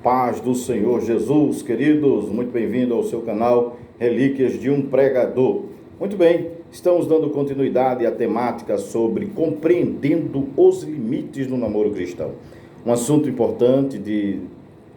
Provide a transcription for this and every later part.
Paz do Senhor Jesus, queridos, muito bem-vindo ao seu canal Relíquias de um Pregador. Muito bem, estamos dando continuidade à temática sobre compreendendo os limites do namoro cristão. Um assunto importante de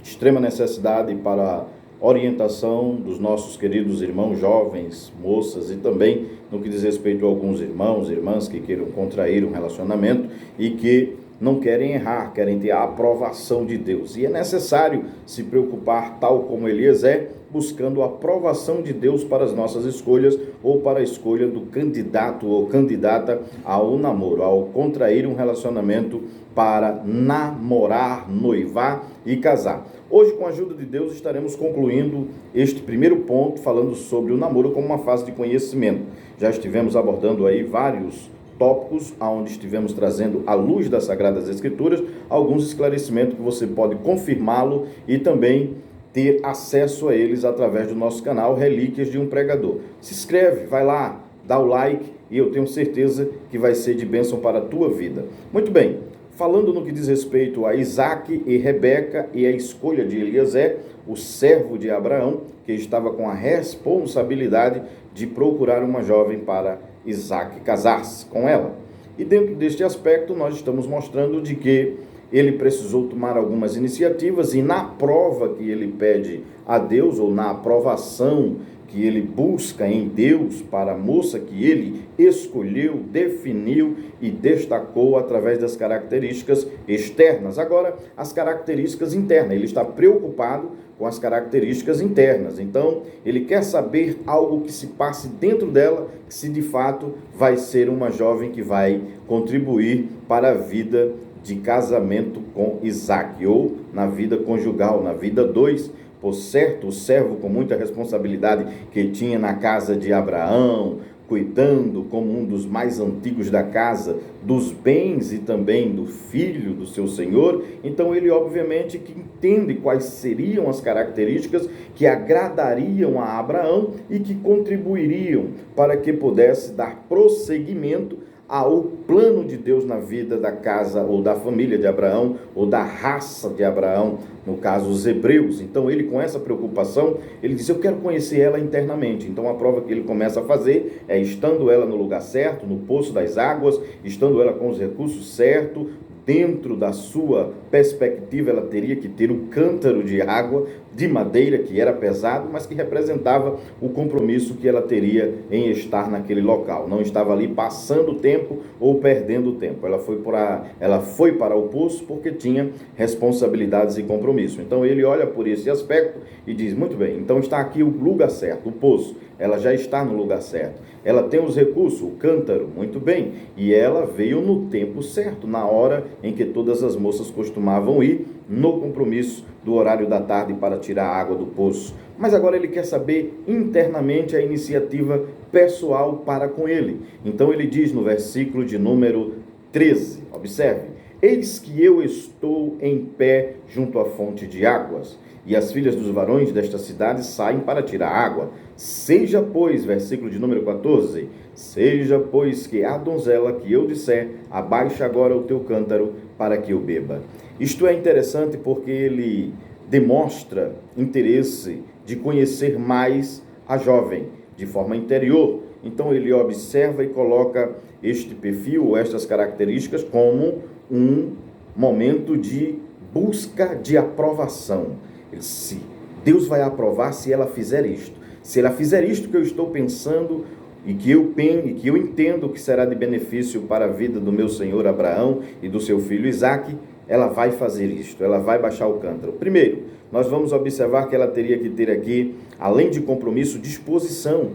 extrema necessidade para orientação dos nossos queridos irmãos jovens, moças e também no que diz respeito a alguns irmãos e irmãs que queiram contrair um relacionamento e que não querem errar, querem ter a aprovação de Deus. E é necessário se preocupar, tal como Eliezer, buscando a aprovação de Deus para as nossas escolhas ou para a escolha do candidato ou candidata ao namoro, ao contrair um relacionamento para namorar, noivar e casar. Hoje, com a ajuda de Deus, estaremos concluindo este primeiro ponto, falando sobre o namoro como uma fase de conhecimento. Já estivemos abordando aí vários tópicos, onde estivemos trazendo à luz das Sagradas Escrituras alguns esclarecimentos que você pode confirmá-lo e também ter acesso a eles através do nosso canal Relíquias de um Pregador. Se inscreve, vai lá, dá o like e eu tenho certeza que vai ser de bênção para a tua vida. Muito bem, falando no que diz respeito a Isaac e Rebeca e a escolha de Eliezer, o servo de Abraão, que estava com a responsabilidade de procurar uma jovem para Isaac casar-se com ela. E dentro deste aspecto nós estamos mostrando de que ele precisou tomar algumas iniciativas e na prova que ele pede a Deus, ou na aprovação que ele busca em Deus para a moça que ele escolheu, definiu e destacou através das características externas. Agora, as características internas, ele está preocupado com as características internas. Então, ele quer saber algo que se passe dentro dela, se de fato vai ser uma jovem que vai contribuir para a vida de casamento com Isaac, ou na vida conjugal, na vida dois. Por certo, o servo com muita responsabilidade que tinha na casa de Abraão, cuidando como um dos mais antigos da casa, dos bens e também do filho do seu senhor, então ele obviamente que entende quais seriam as características que agradariam a Abraão e que contribuiriam para que pudesse dar prosseguimento ao plano de Deus na vida da casa ou da família de Abraão ou da raça de Abraão, no caso os hebreus. Então ele, com essa preocupação, ele diz: eu quero conhecer ela internamente. Então a prova que ele começa a fazer é estando ela no lugar certo, no poço das águas, estando ela com os recursos certos. Dentro da sua perspectiva, ela teria que ter um cântaro de água de madeira, que era pesado, mas que representava o compromisso que ela teria em estar naquele local. Não estava ali passando tempo ou perdendo tempo. Ela foi para o poço porque tinha responsabilidades e compromisso. Então ele olha por esse aspecto e diz: muito bem, então está aqui o lugar certo, o poço. Ela já está no lugar certo. Ela tem os recursos, o cântaro, muito bem. E ela veio no tempo certo, na hora em que todas as moças costumavam ir no compromisso do horário da tarde para tirar a água do poço. Mas agora ele quer saber internamente a iniciativa pessoal para com ele. Então ele diz no versículo de número 13, observe: eis que eu estou em pé junto à fonte de águas, e as filhas dos varões desta cidade saem para tirar água. Seja, pois, versículo de número 14, seja, pois, que a donzela que eu disser, abaixa agora o teu cântaro para que eu beba. Isto é interessante porque ele demonstra interesse de conhecer mais a jovem, de forma interior. Então ele observa e coloca este perfil, ou estas características, como um momento de busca de aprovação. Se Deus vai aprovar se ela fizer isto. Se ela fizer isto que eu estou pensando e que eu entendo que será de benefício para a vida do meu senhor Abraão e do seu filho Isaac, ela vai fazer isto, ela vai baixar o cântaro. Primeiro, nós vamos observar que ela teria que ter aqui, além de compromisso, disposição.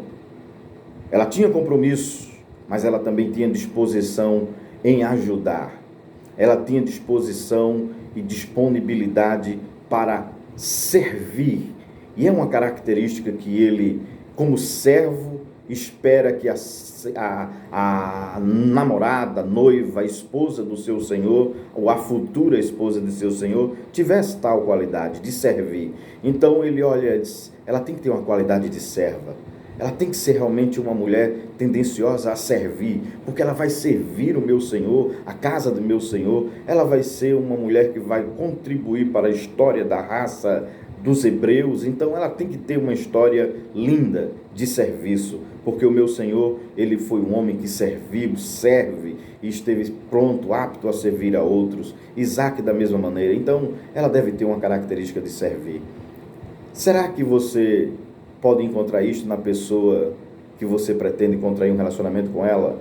Ela tinha compromisso, mas ela também tinha disposição em ajudar. Ela tinha disposição e disponibilidade para servir. E é uma característica que ele, como servo, espera que a namorada, a noiva, a esposa do seu senhor, ou a futura esposa de seu senhor, tivesse tal qualidade de servir. Então ele olha e diz: ela tem que ter uma qualidade de serva. ela tem que ser realmente uma mulher tendenciosa a servir, porque ela vai servir o meu Senhor, a casa do meu Senhor. Ela vai ser uma mulher que vai contribuir para a história da raça dos hebreus. Então ela tem que ter uma história linda de serviço, porque o meu Senhor, ele foi um homem que serviu, serve e esteve pronto, apto a servir a outros. Isaac da mesma maneira. Então ela deve ter uma característica de servir. Será que você pode encontrar isso na pessoa que você pretende contrair um relacionamento com ela?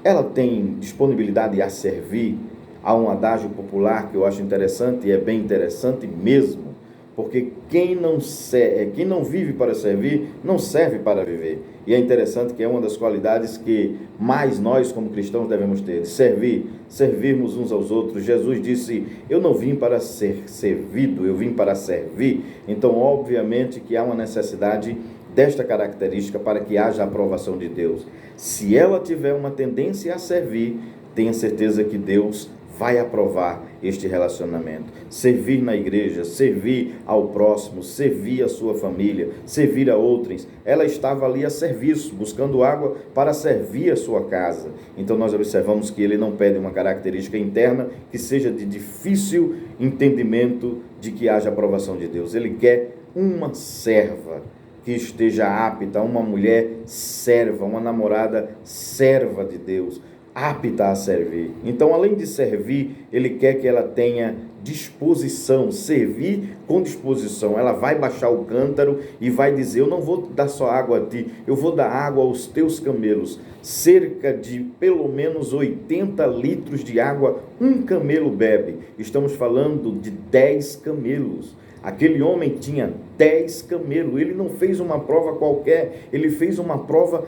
Ela tem disponibilidade a servir? Há um adágio popular que eu acho interessante, e é bem interessante mesmo, porque quem não vive para servir, não serve para viver. E é interessante que é uma das qualidades que mais nós como cristãos devemos ter, de servirmos uns aos outros. Jesus disse, eu não vim para ser servido, eu vim para servir. Então, obviamente que há uma necessidade desta característica para que haja a aprovação de Deus. Se ela tiver uma tendência a servir, tenha certeza que Deus vai aprovar este relacionamento. Servir na igreja, servir ao próximo, servir a sua família, servir a outros. Ela estava ali a serviço, buscando água para servir a sua casa. Então nós observamos que ele não pede uma característica interna que seja de difícil entendimento de que haja aprovação de Deus. Ele quer uma serva que esteja apta, uma mulher serva, uma namorada serva de Deus, apta a servir. Então, além de servir, ele quer que ela tenha disposição, servir com disposição. Ela vai baixar o cântaro e vai dizer, eu não vou dar só água a ti, eu vou dar água aos teus camelos. Cerca de pelo menos 80 litros de água um camelo bebe. Estamos falando de 10 camelos. Aquele homem tinha 10 camelos. Ele não fez uma prova qualquer, ele fez uma prova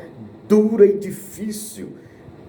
dura e difícil.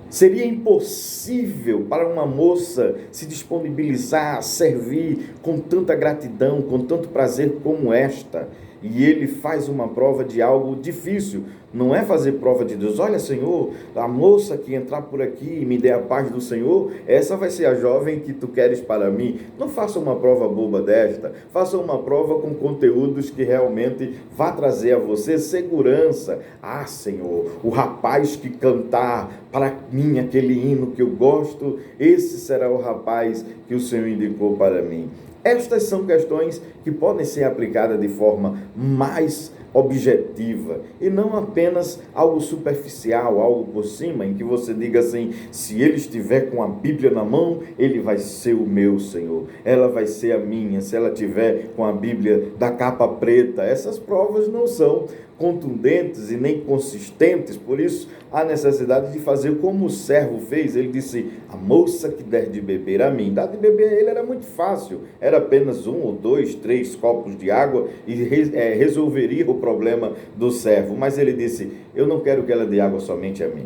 Seria impossível para uma moça se disponibilizar a servir com tanta gratidão, com tanto prazer como esta. E ele faz uma prova de algo difícil. Não é fazer prova de Deus. Olha, Senhor, a moça que entrar por aqui e me der a paz do Senhor, essa vai ser a jovem que tu queres para mim. Não faça uma prova boba desta. Faça uma prova com conteúdos que realmente vá trazer a você segurança. Ah, Senhor, o rapaz que cantar para mim aquele hino que eu gosto, esse será o rapaz que o Senhor indicou para mim. Estas são questões que podem ser aplicadas de forma mais objetiva e não apenas algo superficial, algo por cima, em que você diga assim, se ele estiver com a Bíblia na mão, ele vai ser o meu Senhor, ela vai ser a minha, se ela tiver com a Bíblia da capa preta. Essas provas não são contundentes e nem consistentes, por isso há necessidade de fazer como o servo fez. Ele disse, a moça que der de beber a mim. Dar de beber a ele era muito fácil, era apenas 1 ou 2, 3 copos de água e resolveria o problema do servo. Mas ele disse, eu não quero que ela dê água somente a mim,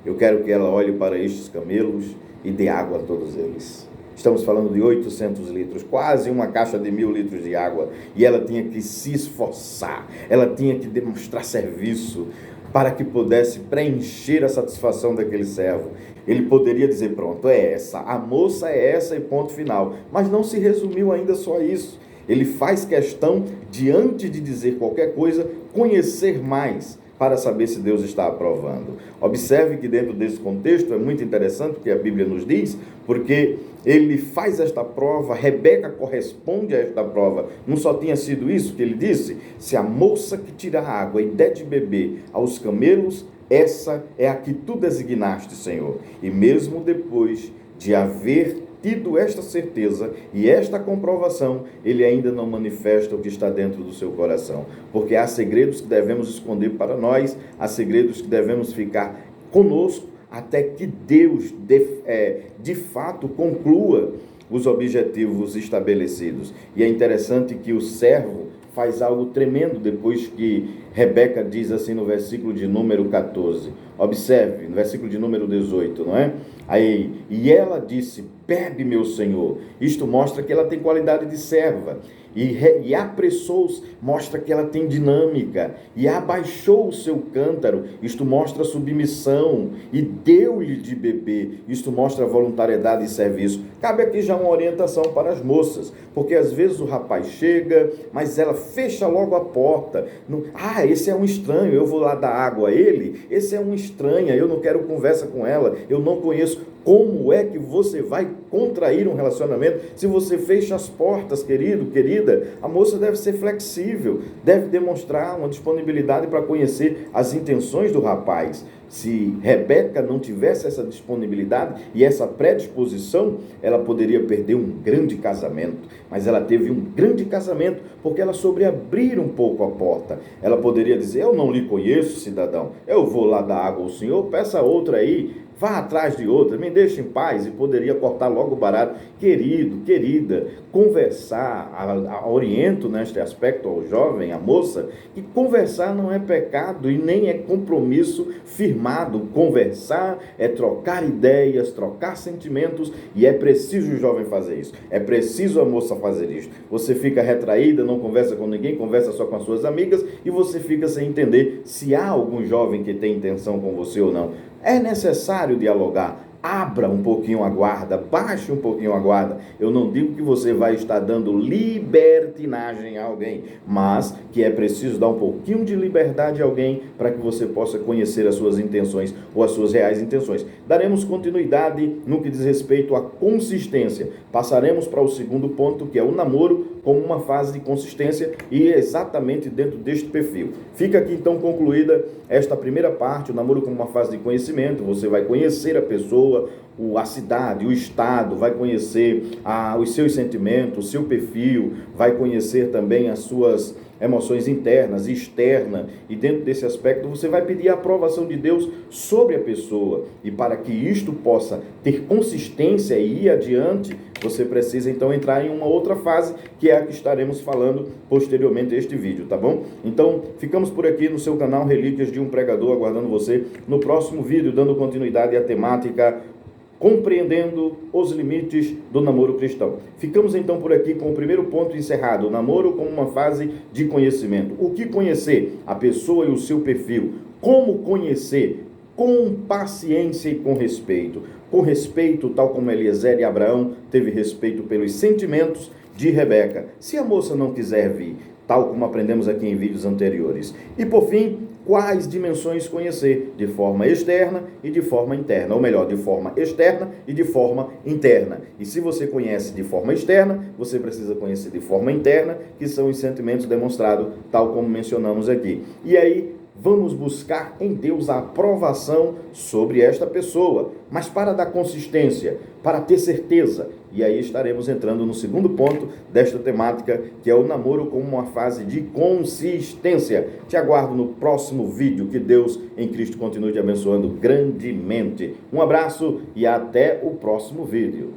eu quero que ela olhe para estes camelos e dê água a todos eles. Estamos falando de 800 litros, quase uma caixa de 1000 litros de água. E ela tinha que se esforçar, ela tinha que demonstrar serviço para que pudesse preencher a satisfação daquele servo. Ele poderia dizer, pronto, é essa, a moça é essa e ponto final. Mas não se resumiu ainda só a isso. Ele faz questão de, antes de dizer qualquer coisa, conhecer mais, para saber se Deus está aprovando. Observe que dentro desse contexto é muito interessante o que a Bíblia nos diz, porque ele faz esta prova, Rebeca corresponde a esta prova. Não só tinha sido isso que ele disse, se a moça que tira água e der de beber aos camelos, essa é a que tu designaste, Senhor. E mesmo depois de haver tido esta certeza e esta comprovação, ele ainda não manifesta o que está dentro do seu coração, porque há segredos que devemos esconder para nós, há segredos que devemos ficar conosco, até que Deus de fato conclua os objetivos estabelecidos. E é interessante que o servo faz algo tremendo depois que Rebeca diz assim no versículo de número 14. Observe, no versículo de número 18, não é? Aí, e ela disse, bebe, meu senhor. Isto mostra que ela tem qualidade de serva. E apressou-se, mostra que ela tem dinâmica. E abaixou o seu cântaro, isto mostra submissão. E deu-lhe de beber, isto mostra voluntariedade e serviço. Cabe aqui já uma orientação para as moças, porque às vezes o rapaz chega, mas ela fecha logo a porta. Esse é um estranho, eu vou lá dar água a ele. Esse é um estranha, eu não quero conversa com ela, eu não conheço. Como é que você vai contrair um relacionamento se você fecha as portas, querido, querida? A moça deve ser flexível, deve demonstrar uma disponibilidade para conhecer as intenções do rapaz. Se Rebeca não tivesse essa disponibilidade e essa predisposição, ela poderia perder um grande casamento. Mas ela teve um grande casamento porque ela soube abrir um pouco a porta. Ela poderia dizer, eu não lhe conheço, cidadão, eu vou lá dar água ao senhor, peça outra aí. Vá atrás de outra, me deixe em paz, e poderia cortar logo o barato. Querido, querida, conversar, oriento neste aspecto ao jovem, à moça, que conversar não é pecado e nem é compromisso firmado. Conversar é trocar ideias, trocar sentimentos, e é preciso o jovem fazer isso. É preciso a moça fazer isso. Você fica retraída, não conversa com ninguém, conversa só com as suas amigas, e você fica sem entender se há algum jovem que tem intenção com você ou não. É necessário dialogar. Abra um pouquinho a guarda, baixe um pouquinho a guarda. Eu não digo que você vai estar dando libertinagem a alguém, mas que é preciso dar um pouquinho de liberdade a alguém para que você possa conhecer as suas intenções ou as suas reais intenções. Daremos continuidade no que diz respeito à consistência. Passaremos para o segundo ponto, que é o namoro como uma fase de consistência, e exatamente dentro deste perfil. Fica aqui então concluída esta primeira parte, o namoro como uma fase de conhecimento. Você vai conhecer a pessoa, a cidade, o estado, vai conhecer os seus sentimentos, o seu perfil, vai conhecer também as suas emoções internas e externas, e dentro desse aspecto você vai pedir a aprovação de Deus sobre a pessoa, e para que isto possa ter consistência e ir adiante, você precisa então entrar em uma outra fase, que é a que estaremos falando posteriormente a este vídeo, tá bom? Então, ficamos por aqui no seu canal Relíquias de um Pregador, aguardando você no próximo vídeo, dando continuidade à temática compreendendo os limites do namoro cristão. Ficamos então por aqui com o primeiro ponto encerrado, o namoro como uma fase de conhecimento. O que conhecer? A pessoa e o seu perfil. Como conhecer? Com paciência e com respeito. Com respeito, tal como Eliezer e Abraão teve respeito pelos sentimentos de Rebeca. Se a moça não quiser vir, tal como aprendemos aqui em vídeos anteriores. E por fim, quais dimensões conhecer? De forma externa e de forma interna, ou melhor, de forma externa e de forma interna. E se você conhece de forma externa, você precisa conhecer de forma interna, que são os sentimentos demonstrados, tal como mencionamos aqui. E aí, vamos buscar em Deus a aprovação sobre esta pessoa, mas para dar consistência, para ter certeza. E aí estaremos entrando no segundo ponto desta temática, que é o namoro como uma fase de consistência. Te aguardo no próximo vídeo. Que Deus em Cristo continue te abençoando grandemente. Um abraço e até o próximo vídeo.